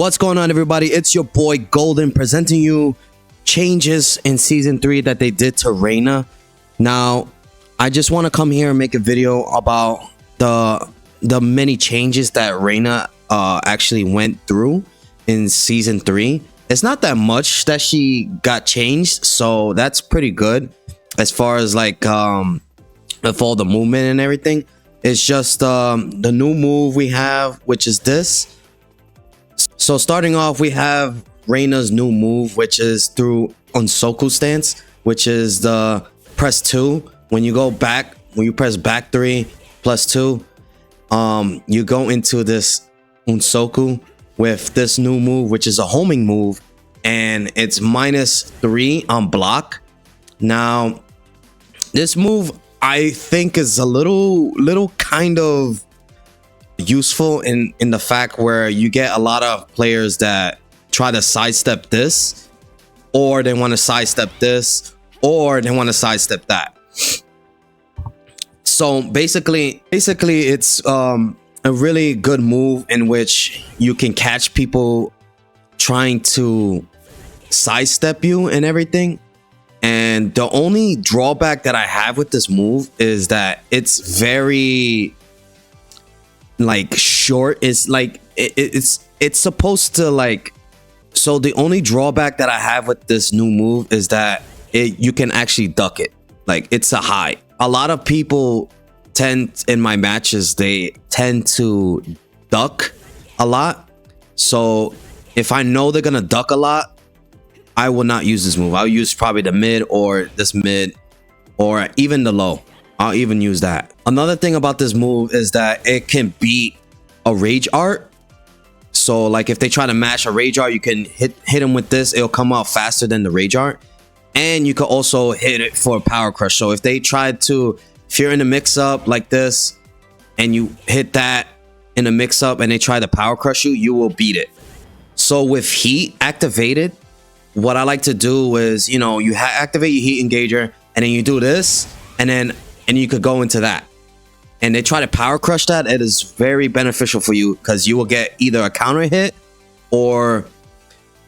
What's going on, everybody? It's your boy Golden presenting you changes in season 3 that they did to Reina. Now, I just want to come here and make a video about the many changes that Reina actually went through in season 3. It's not that much that she got changed, so that's pretty good as far as like with all the movement and everything. It's just the new move we have, which is this. So starting off, we have Reina's new move, which is through Unsoku stance, which is the press 2. When you go back, when you press back 3 plus 2, you go into this Unsoku with this new move, which is a homing move, and it's -3 on block. Now, this move I think is a little kind of useful in the fact where you get a lot of players that try to sidestep this, or they want to sidestep this, or they want to sidestep that. So basically it's a really good move in which you can catch people trying to sidestep you and everything. And the only drawback that I have with this move is that it's very like short. It's like it's supposed to like, so the only drawback that I have with this new move is that you can actually duck it. Like, it's a high. A lot of people tend in my matches, they tend to duck a lot. So if I know they're gonna duck a lot, I will not use this move. I'll use probably the mid, or this mid, or even the low. I'll even use that. Another thing about this move is that it can beat a rage art. So like if they try to mash a rage art, you can hit them with this. It'll come out faster than the rage art. And you can also hit it for a power crush. So if they try to, if you're in a mix up like this and you hit that in a mix up and they try to power crush you, you will beat it. So with heat activated, what I like to do is, you know, you activate your heat engager and then you do this, and you could go into that and they try to power crush that. It is very beneficial for you because you will get either a counter hit or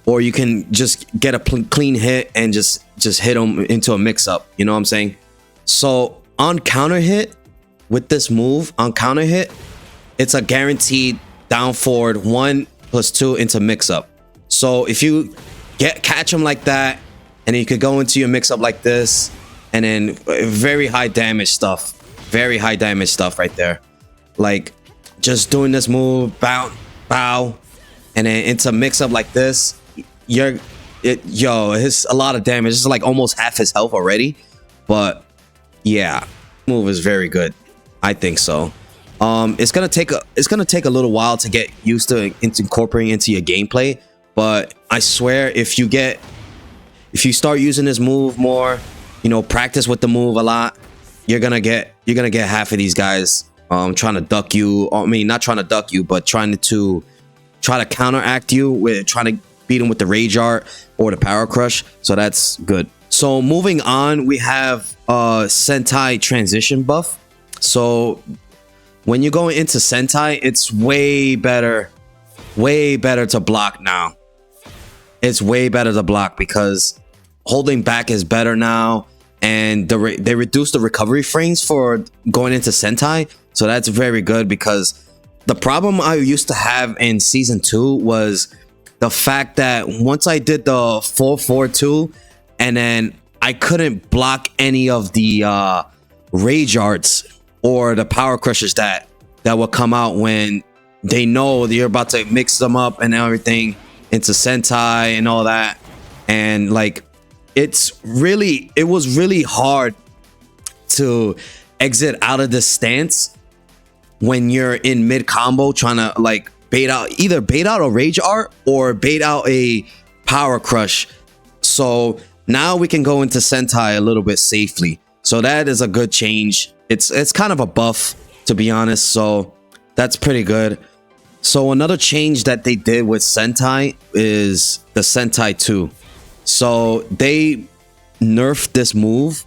you can just get a clean hit and just hit them into a mix up. You know what I'm saying? So on counter hit with this move, on counter hit, it's a guaranteed down forward 1 plus 2 into mix up. So if you catch them like that, and then you could go into your mix up like this, and then very high damage stuff right there. Like just doing this move, bow, and then into mix up like this, it's a lot of damage. It's like almost half his health already. But yeah, move is very good. I think so. It's gonna take a little while to get used to incorporating into your gameplay. But I swear, if you start using this move more, you know, practice with the move a lot, you're gonna get half of these guys trying to duck you. I mean, not trying to duck you, but trying to counteract you with trying to beat them with the rage art or the power crush. So that's good. So moving on, we have Sentai transition buff. So when you're going into Sentai, it's way better to block now. It's way better to block because holding back is better now, and they reduced the recovery frames for going into Sentai. So that's very good, because the problem I used to have in season 2 was the fact that once I did the 4-4-2 and then I couldn't block any of the rage arts or the power crushers that will come out when they know that you're about to mix them up and everything into Sentai and all that. And like, it was really hard to exit out of this stance when you're in mid combo trying to like either bait out a rage art or bait out a power crush. So now we can go into Sentai a little bit safely. So that is a good change. It's kind of a buff, to be honest. So that's pretty good. So another change that they did with Sentai is the Sentai 2. So they nerfed this move.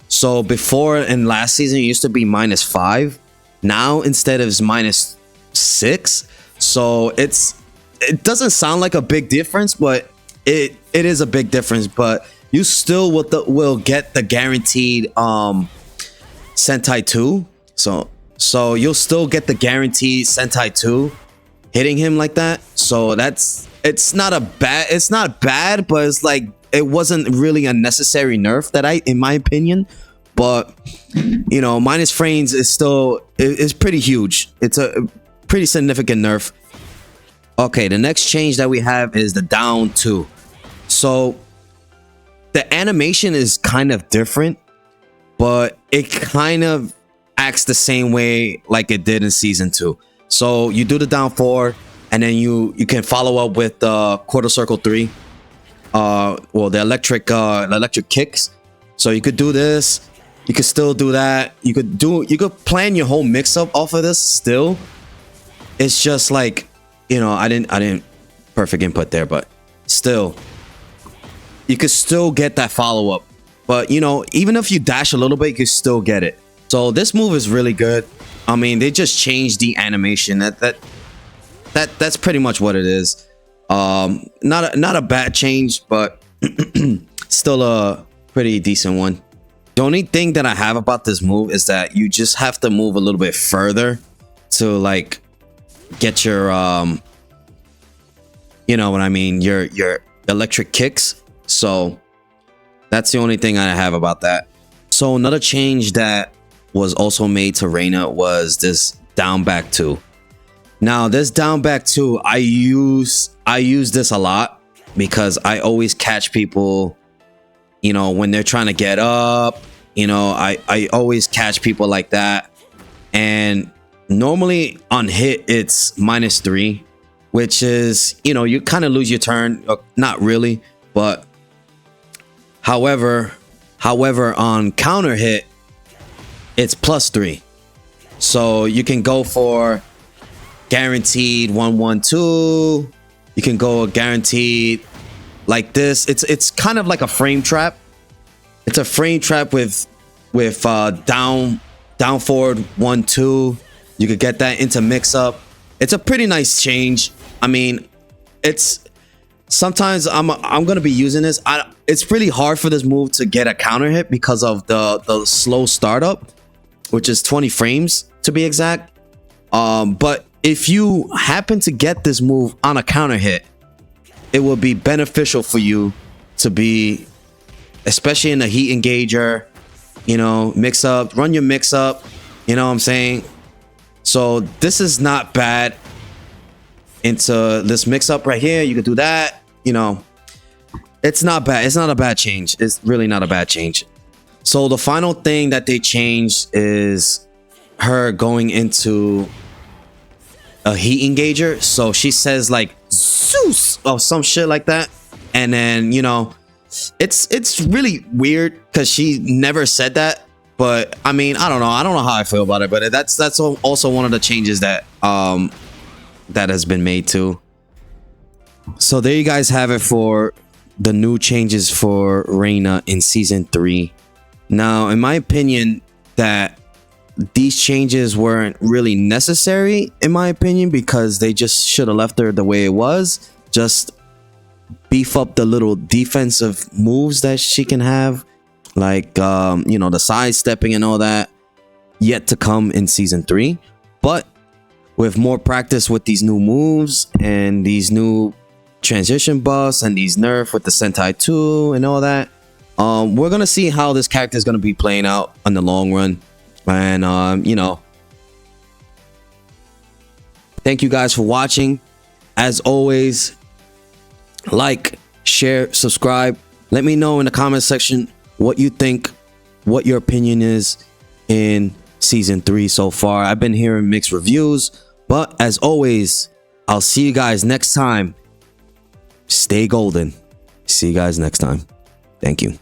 So before, in last season, it used to be -5. Now instead it's -6. So it's it doesn't sound like a big difference, but it is a big difference. But you still will get the guaranteed Sentai 2. So you'll still get the guaranteed Sentai 2 hitting him like that. So it's not bad, but it's like it wasn't really a necessary nerf in my opinion. But you know, minus frames is still is pretty huge. It's a pretty significant nerf. Okay, the next change that we have is the down 2. So the animation is kind of different, but it kind of acts the same way like it did in season 2. So you do the down 4, and then you can follow up with the quarter circle 3. Well, the electric kicks. So you could do this. You could still do that. You could plan your whole mix up off of this still. It's just like, you know, I didn't perfect input there, but still you could still get that follow up. But you know, even if you dash a little bit, you could still get it. So this move is really good. I mean, they just changed the animation. That's pretty much what it is. Not a bad change, but still a pretty decent one. The only thing that I have about this move is that you just have to move a little bit further to like get your you know what I mean, your electric kicks. So that's the only thing I have about that. So another change that was also made to Reina was this down back 2. Now this down back 2, I use this a lot because I always catch people, you know, when they're trying to get up. You know, I always catch people like that. And normally on hit it's -3, which is, you know, you kind of lose your turn. Not really, but however on counter hit it's +3. So you can go for guaranteed 1-1-2. You can go guaranteed like this. It's kind of like a frame trap. It's a frame trap with down forward 1-2. You could get that into mix up. It's a pretty nice change. I mean, it's sometimes I'm gonna be using this. It's really hard for this move to get a counter hit because of the slow startup, which is 20 frames to be exact. But if you happen to get this move on a counter hit, it will be beneficial for you to be, especially in the heat engager, you know, mix up, run your mix up, you know what I'm saying? So this is not bad. Into this mix up right here, you could do that, you know. It's not bad. It's not a bad change. It's really not a bad change. So the final thing that they changed is her going into a heat engager. So she says like Zeus or some shit like that, and then, you know, it's really weird because she never said that. But I mean, I don't know how I feel about it, but that's also one of the changes that that has been made too. So there you guys have it for the new changes for Reina in season 3. Now, in my opinion, that these changes weren't really necessary, in my opinion, because they just should have left her the way it was. Just beef up the little defensive moves that she can have, like you know, the sidestepping and all that, yet to come in season 3. But with more practice with these new moves and these new transition buffs and these nerfs with the Sentai 2 and all that, we're gonna see how this character is gonna be playing out in the long run. And you know, thank you guys for watching. As always, like, share, subscribe. Let me know in the comment section what you think, what your opinion is in season 3 so far. I've been hearing mixed reviews, but as always, I'll see you guys next time. Stay golden. See you guys next time. Thank you.